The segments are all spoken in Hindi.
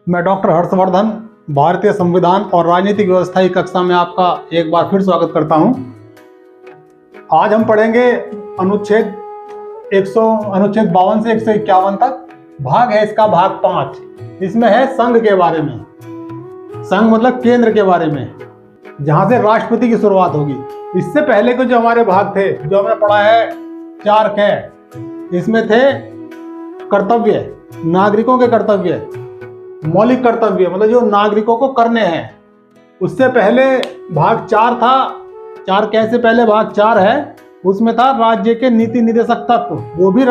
मैं डॉक्टर हर्षवर्धन भारतीय संविधान और राजनीतिक व्यवस्था की कक्षा में आपका एक बार फिर स्वागत करता हूं। आज हम पढ़ेंगे अनुच्छेद 52 से 151 तक। भाग है इसका भाग 5। इसमें है संघ के बारे में। संघ मतलब केंद्र के बारे में, जहां से राष्ट्रपति की शुरुआत होगी। इससे पहले के जो हमारे भाग थे, जो हमने पढ़ा है 4 क, इसमें थे कर्तव्य, नागरिकों के कर्तव्य, मौलिक कर्तव्य मतलब जो नागरिकों को करने हैं। उससे पहले भाग 4 था। 4 कैसे पहले भाग 4 है, उसमें था राज्य के नीति निर्देशक तत्व। वो भी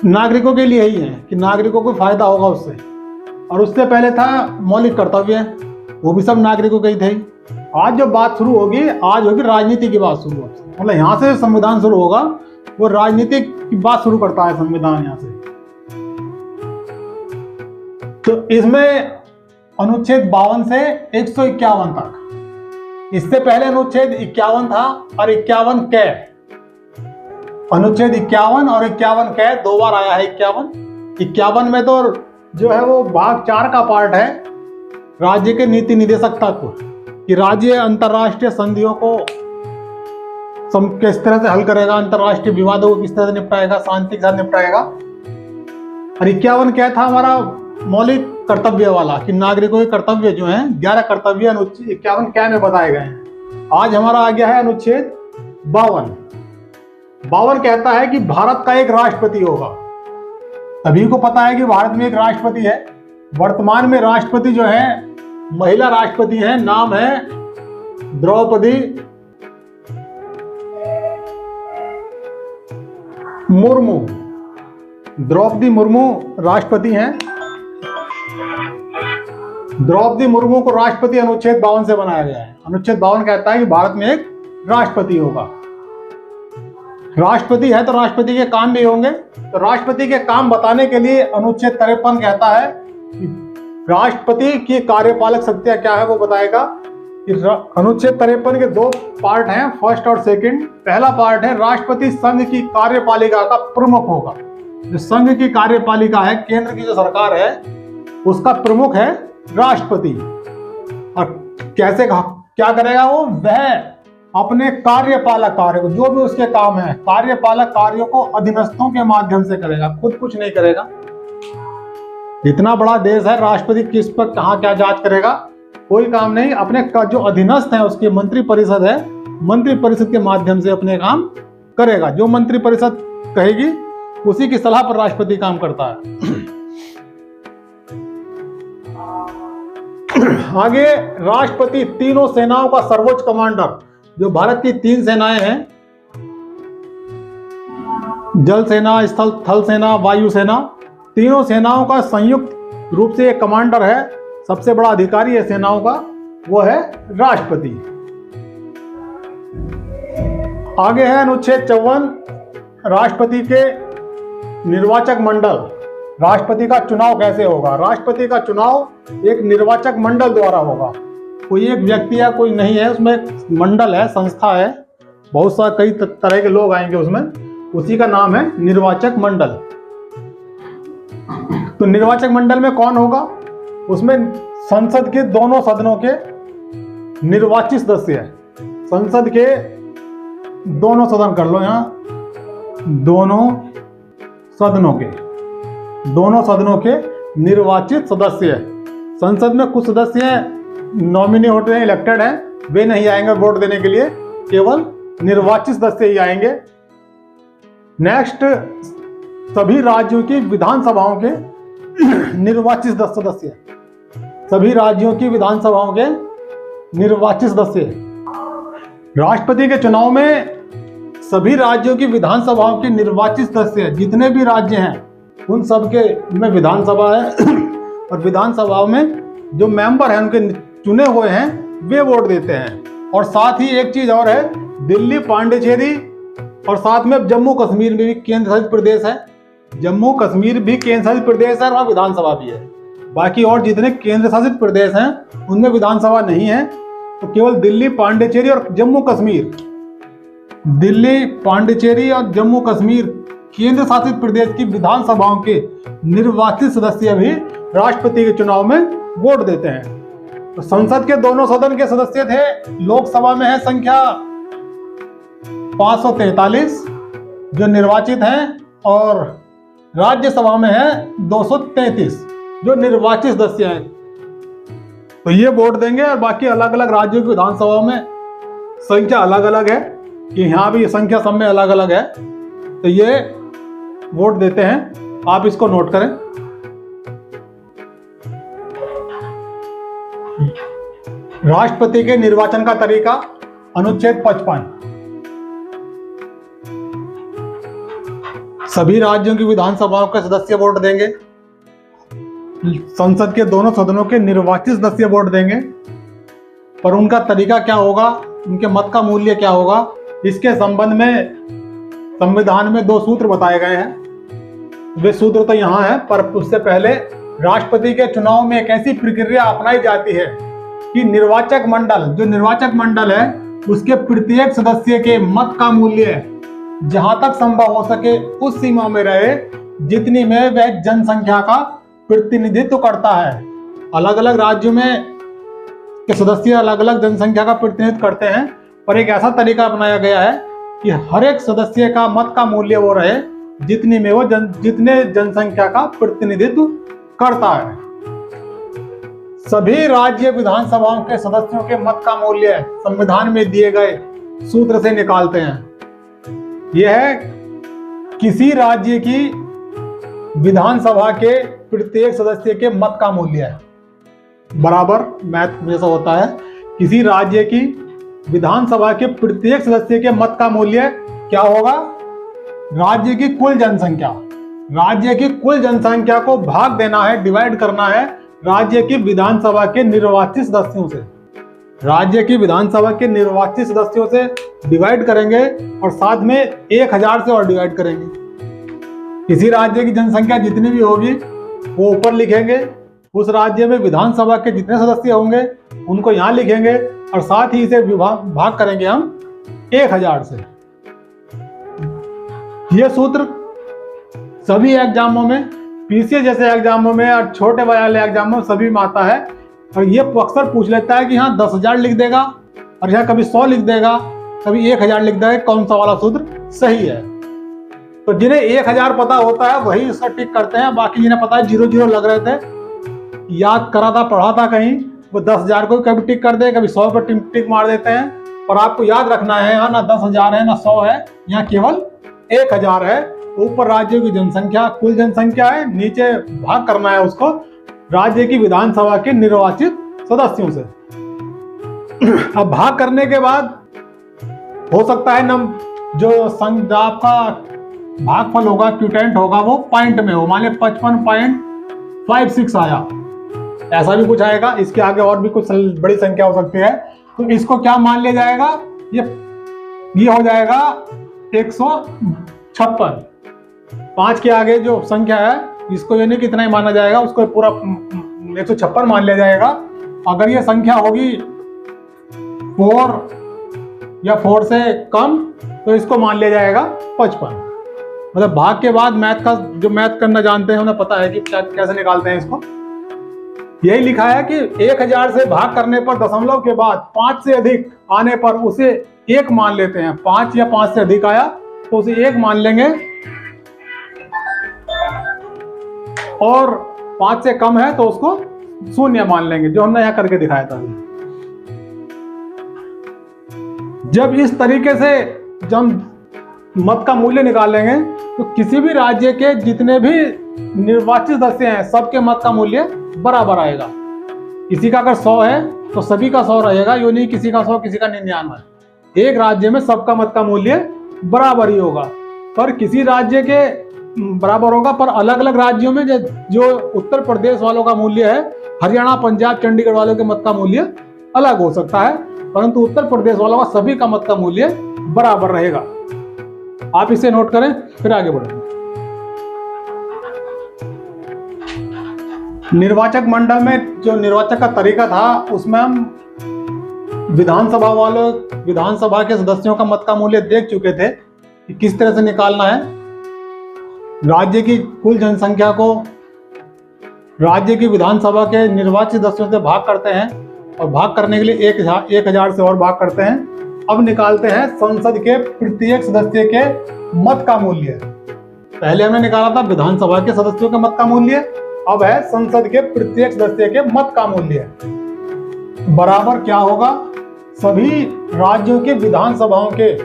नागरिकों के लिए ही है कि नागरिकों को फायदा होगा उससे। और उससे पहले था मौलिक कर्तव्य, वो भी सब नागरिकों के ही थे। आज जो बात शुरू होगी, आज होगी राजनीति की बात शुरू होगी। मतलब यहाँ से संविधान शुरू होगा, वो राजनीतिक की बात शुरू करता है संविधान यहाँ से। तो इसमें अनुच्छेद 52 से 151 तक। इससे पहले अनुच्छेद 51 था और 51 क। अनुच्छेद 51 और 51 क 2 बार आया है। 51 में तो जो है वो भाग 4 का पार्ट है, राज्य के नीति निर्देशक तत्व, कि राज्य अंतरराष्ट्रीय संधियों को किस तरह से हल करेगा, अंतरराष्ट्रीय विवादों को किस तरह से निपटाएगा, शांति के साथ निपटाएगा। और 51 क्या था हमारा मौलिक कर्तव्य वाला, कि नागरिकों के कर्तव्य जो हैं 11 कर्तव्य अनुच्छेद 51 क्या में बताए गए हैं। आज हमारा आ गया है अनुच्छेद 52। 52 कहता है कि भारत का एक राष्ट्रपति होगा। सभी को पता है कि भारत में एक राष्ट्रपति है। वर्तमान में राष्ट्रपति जो है महिला राष्ट्रपति है, नाम है द्रौपदी मुर्मू। द्रौपदी मुर्मू राष्ट्रपति हैं। द्रौपदी मुर्मू को राष्ट्रपति अनुच्छेद 52 से बनाया गया है। अनुच्छेद 52 कहता है कि भारत में एक राष्ट्रपति होगा। राष्ट्रपति है तो राष्ट्रपति के काम भी होंगे। तो राष्ट्रपति के काम बताने के लिए अनुच्छेद 53 कहता है कि राष्ट्रपति की कार्यपालक शक्तियां क्या है, वो बताएगा। अनुच्छेद 53 के 2 पार्ट हैं, फर्स्ट और सेकंड। पहला पार्ट है राष्ट्रपति संघ की कार्यपालिका का प्रमुख होगा। जो संघ की कार्यपालिका है, केंद्र की जो सरकार है, उसका प्रमुख है राष्ट्रपति। और कैसे क्या करेगा वह अपने कार्यपालक कार्य को, जो भी उसके काम है, कार्यपालक कार्यों को अधीनस्थों के माध्यम से करेगा, खुद कुछ नहीं करेगा। इतना बड़ा देश है, राष्ट्रपति किस पर कहाँ क्या जांच करेगा, कोई काम नहीं। अपने जो अधीनस्थ है, उसकी मंत्री परिषद है, मंत्री परिषद के माध्यम से अपने काम करेगा। जो मंत्री परिषद कहेगी उसी की सलाह पर राष्ट्रपति काम करता है। आगे राष्ट्रपति तीनों सेनाओं का सर्वोच्च कमांडर, जो भारत की 3 सेनाएं हैं, जल सेना, स्थल थल सेना, वायु सेना, तीनों सेनाओं का संयुक्त रूप से एक कमांडर है। सबसे बड़ा अधिकारी है सेनाओं का, वो है राष्ट्रपति। आगे है अनुच्छेद 54, राष्ट्रपति के निर्वाचक मंडल। राष्ट्रपति का चुनाव कैसे होगा? राष्ट्रपति का चुनाव एक निर्वाचक मंडल द्वारा होगा। कोई एक व्यक्ति या कोई नहीं है, उसमें एक मंडल है, संस्था है, बहुत सारे कई तरह के लोग आएंगे उसमें, उसी का नाम है निर्वाचक मंडल। तो निर्वाचक मंडल में कौन होगा? उसमें संसद के दोनों सदनों के निर्वाचित सदस्य है। संसद के दोनों सदन कर लो, यहां दोनों सदनों के निर्वाचित सदस्य है। संसद में कुछ सदस्य नॉमिनी होते हैं, इलेक्टेड हैं, वे नहीं आएंगे वोट देने के लिए, केवल निर्वाचित सदस्य ही आएंगे। नेक्स्ट, सभी राज्यों की विधानसभाओं के निर्वाचित सदस्य, सभी राज्यों की विधानसभाओं के निर्वाचित सदस्य। राष्ट्रपति के चुनाव में सभी राज्यों की विधानसभाओं के निर्वाचित सदस्य, जितने भी राज्य हैं उन सब के में विधानसभा है। और विधानसभा में जो मेंबर हैं, उनके चुने हुए हैं, वे वोट देते हैं। और साथ ही एक चीज और है, दिल्ली, पांडिचेरी और साथ में जम्मू कश्मीर में भी केंद्र शासित प्रदेश है। जम्मू कश्मीर भी केंद्र शासित प्रदेश है और वहाँ विधानसभा भी है। बाकी और जितने केंद्र शासित प्रदेश हैं उनमें विधानसभा नहीं है। तो केवल दिल्ली, पांडिचेरी और जम्मू कश्मीर, दिल्ली, पांडिचेरी और जम्मू कश्मीर केंद्र शासित प्रदेश की विधानसभाओं के निर्वाचित सदस्य भी राष्ट्रपति के चुनाव में वोट देते हैं। तो संसद के दोनों सदन के सदस्य थे, लोकसभा में है संख्या 543 जो निर्वाचित हैं, और राज्यसभा में है 233 जो निर्वाचित सदस्य हैं। तो ये वोट देंगे, और बाकी अलग अलग राज्यों की विधानसभाओं में संख्या अलग अलग है, कि यहाँ भी संख्या सब में अलग अलग है। तो ये वोट देते हैं, आप इसको नोट करें। राष्ट्रपति के निर्वाचन का तरीका, अनुच्छेद 55। सभी राज्यों की विधानसभाओं के सदस्य वोट देंगे, संसद के दोनों सदनों के निर्वाचित सदस्य वोट देंगे, पर उनका तरीका क्या होगा, उनके मत का मूल्य क्या होगा, इसके संबंध में संविधान में 2 सूत्र बताए गए हैं। वे सूत्र तो यहाँ है, पर उससे पहले राष्ट्रपति के चुनाव में एक ऐसी प्रक्रिया अपनाई जाती है कि निर्वाचक मंडल है उसके प्रत्येक सदस्य के मत का मूल्य जहां तक संभव हो सके उस सीमा में रहे जितनी में वह जनसंख्या का प्रतिनिधित्व करता है। अलग अलग राज्यों में के सदस्य अलग अलग जनसंख्या का प्रतिनिधित्व करते हैं, पर एक ऐसा तरीका अपनाया गया है कि हर एक सदस्य का मत का मूल्य वो रहे जितनी में वो जितने जनसंख्या का प्रतिनिधित्व करता है। सभी राज्य विधानसभाओं के सदस्यों के मत का मूल्य संविधान में दिए गए सूत्र से निकालते हैं। यह है किसी राज्य की विधानसभा के प्रत्येक सदस्य के मत का मूल्य है, बराबर मैथ जैसा होता है। किसी राज्य की विधानसभा के प्रत्येक सदस्य के मत का मूल्य क्या होगा, राज्य की कुल जनसंख्या को भाग देना है, डिवाइड करना है राज्य की विधानसभा के निर्वाचित सदस्यों से। राज्य की विधानसभा के निर्वाचित सदस्यों से डिवाइड करेंगे और साथ में 1000 से और डिवाइड करेंगे। किसी राज्य की जनसंख्या जितनी भी होगी वो ऊपर लिखेंगे, उस राज्य में विधानसभा के जितने सदस्य होंगे उनको यहाँ लिखेंगे, और साथ ही इसे भाग करेंगे हम 1000 से। ये सूत्र सभी एग्जामों में, पीसीएस जैसे एग्जामों में और छोटे वाले एग्जामों में सभी में आता है। और ये अक्सर पूछ लेता है कि हाँ 10,000 लिख देगा, और यहाँ कभी 100 लिख देगा, कभी 1000 लिख देगा, कौन सा वाला सूत्र सही है। तो जिन्हें 1000 पता होता है वही इसका टिक करते हैं, बाकी जिन्हें पता है 00 लग रहे थे, याद करा था, पढ़ा था कहीं, वो 10,000 को कभी टिक कर दे, कभी 100 पर टिक मार देते हैं। और आपको याद रखना है यहाँ ना 10,000 है ना 100 है, यहाँ केवल 1000 है। ऊपर राज्यों की जनसंख्या, कुल जनसंख्या है, नीचे भाग करना है उसको राज्य की विधानसभा के निर्वाचित सदस्यों से। अब भाग करने के बाद हो सकता है जो आपका भागफल होगा, क्यूटेंट होगा, वो पॉइंट में हो, मान लीजिए 55.56 आया, ऐसा भी कुछ आएगा। इसके आगे और भी कुछ बड़ी संख्या हो सकती है, तो इसको क्या मान लिया जाएगा, ये हो जाएगा 156। 5 के आगे जो संख्या है इसको ये नहीं कितना ही माना जाएगा, उसको पूरा 156 मान लिया जाएगा। अगर ये संख्या होगी 4 या 4 से कम तो इसको मान लिया जाएगा 55। मतलब भाग के बाद मैथ करना जानते हैं उन्हें पता है कि कैसे निकालते हैं इसको। यही लिखा है कि 1000 से भाग करने पर दशमलव के बाद 5 से अधिक आने पर उसे 1 मान लेते हैं। 5 या 5 से अधिक आया तो उसे 1 मान लेंगे, और 5 से कम है तो उसको 0 मान लेंगे, जो हमने यहां करके दिखाया था। जब इस तरीके से जब मत का मूल्य निकालेंगे तो किसी भी राज्य के जितने भी निर्वाचित सदस्य हैं सबके मत का मूल्य बराबर आएगा। किसी का अगर 100 है तो सभी का 100 रहेगा, यो नहीं किसी का 100 किसी का 99। एक राज्य में सबका मत का मूल्य बराबर ही होगा, पर किसी राज्य के बराबर होगा, पर अलग अलग राज्यों में जो उत्तर प्रदेश वालों का मूल्य है, हरियाणा, पंजाब, चंडीगढ़ वालों के मत का मूल्य अलग हो सकता है, परंतु उत्तर प्रदेश वालों का सभी का मत का मूल्य बराबर रहेगा। आप इसे नोट करें, फिर आगे बढ़ें। निर्वाचक मंडल में जो निर्वाचक का तरीका था उसमें हम विधानसभा के सदस्यों का मत का मूल्य देख चुके थे कि किस तरह से निकालना है। राज्य की कुल जनसंख्या को राज्य की विधानसभा के निर्वाचित सदस्यों से भाग करते हैं और भाग करने के लिए 1000 से और भाग करते हैं। अब निकालते हैं संसद के प्रत्येक सदस्य के मत का मूल्य। पहले हमने निकाला था विधानसभा के सदस्यों के मत का मूल्य, अब है संसद के प्रत्येक सदस्य के मत का मूल्य। बराबर क्या होगा? सभी राज्यों के विधानसभाओं के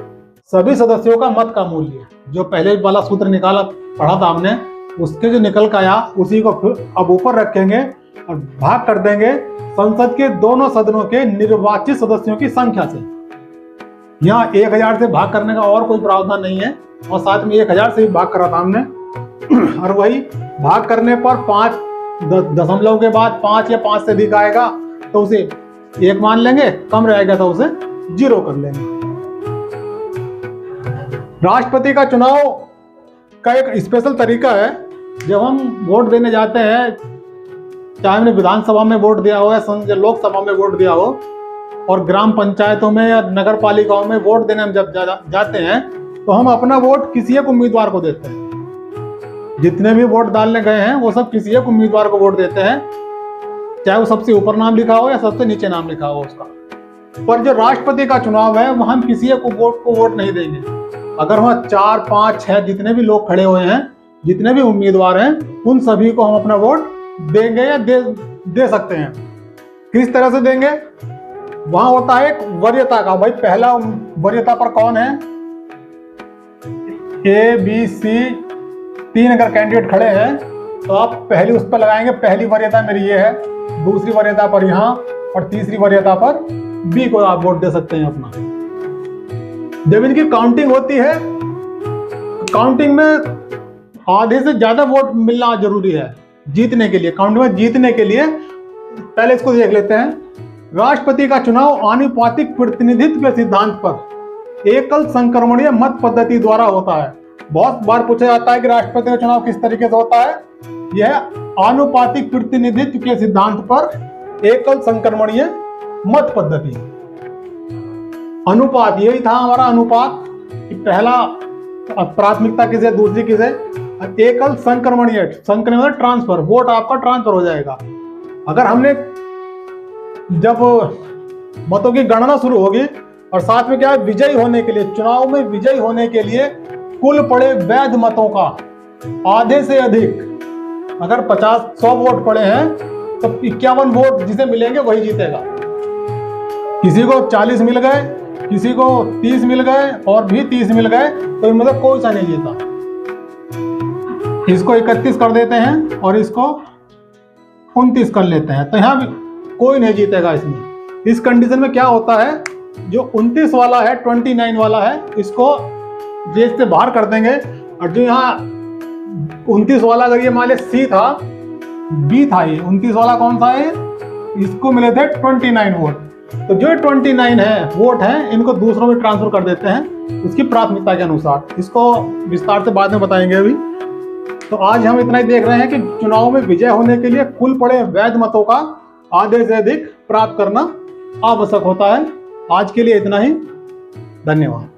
सभी सदस्यों का मत का मूल्य। जो पहले वाला सूत्र निकाला पढ़ा था हमने, उसके जो निकल के आया उसी को अब ऊपर रखेंगे और भाग कर देंगे संसद के दोनों सदनों के निर्वाचित सदस्यों की संख्या से। यहाँ 1000 से भाग करने का और कोई प्रावधान नहीं है, और साथ में 1000 से भी भाग करा था हमने। और वही भाग करने पर 5 दशमलव के बाद 5 या 5 से अधिक आएगा तो उसे 1 मान लेंगे, कम रहेगा तो उसे 0 कर लेंगे। राष्ट्रपति का चुनाव का एक स्पेशल तरीका है। जब हम वोट देने जाते हैं, चाहे हमने विधानसभा में वोट दिया हो या लोकसभा में वोट दिया हो, और ग्राम पंचायतों में या नगर पालिकाओं में वोट देने हम जब जाते हैं तो हम अपना वोट किसी एक उम्मीदवार को देते हैं। जितने भी वोट डालने गए हैं वो सब किसी एक उम्मीदवार को वोट देते हैं, चाहे वो सबसे ऊपर नाम लिखा हो या सबसे नीचे नाम लिखा हो उसका। पर जो राष्ट्रपति का चुनाव है वह हम किसी एक को वोट नहीं देंगे। अगर वहाँ 4, 5, 6 जितने भी लोग खड़े हुए हैं, जितने भी उम्मीदवार हैं, उन सभी को हम अपना वोट देंगे या दे सकते हैं। किस तरह से देंगे? वहां होता है एक वरीयता का। भाई पहला वरीयता पर कौन है? A, B, C 3 अगर कैंडिडेट खड़े हैं तो आप पहली उस पर लगाएंगे, पहली वरीयता मेरी ये है, दूसरी वरीयता पर यहाँ, और तीसरी वरीयता पर B को आप वोट दे सकते हैं अपना। जब इनकी काउंटिंग होती है, काउंटिंग में आधे से ज्यादा वोट मिलना जरूरी है जीतने के लिए। काउंटिंग में जीतने के लिए पहले इसको देख लेते हैं। राष्ट्रपति का चुनाव आनुपातिक प्रतिनिधित्व के सिद्धांत पर एकल संक्रमणीय मत पद्धति द्वारा होता है। बहुत बार पूछा जाता है कि राष्ट्रपति का चुनाव किस तरीके से होता है। यह आनुपातिक प्रतिनिधित्व के सिद्धांत पर एकल संक्रमणीय मत पद्धति। अनुपात यही था हमारा अनुपात कि पहला प्राथमिकता किसे, दूसरी किसे। एकल संक्रमणीय, संक्रमण ट्रांसफर, वोट आपका ट्रांसफर हो जाएगा। अगर हमने जब मतों की गणना शुरू होगी और साथ में क्या है, विजयी होने के लिए, चुनाव में विजयी होने के लिए कुल पड़े वैध मतों का आधे से अधिक, अगर 100 वोट पड़े हैं तो 51 वोट जिसे मिलेंगे वही जीतेगा। किसी को 40 मिल गए, किसी को 30 मिल गए और भी 30 मिल गए, तो इनमें से कोई सा नहीं जीता। इसको 31 कर देते हैं और इसको 29 कर लेते हैं, तो यहाँ भी कोई नहीं जीतेगा इसमें। इस कंडीशन में क्या होता है, जो 29 वाला है, 29 वाला है, इसको जेस से बाहर कर देंगे। और जो यहाँ 29 वाला, अगर ये मान लिया C था, B था, ये 29 वाला कौन सा है, इसको मिले थे 29 वोट। तो जो 29 है वोट है, इनको दूसरों में ट्रांसफर कर देते हैं उसकी प्राथमिकता के अनुसार। इसको विस्तार से बाद में बताएंगे अभी। तो आज हम इतना ही देख रहे हैं कि चुनाव में विजय होने के लिए कुल पड़े वैध मतों का आधे से अधिक प्राप्त करना आवश्यक होता है। आज के लिए इतना ही, धन्यवाद।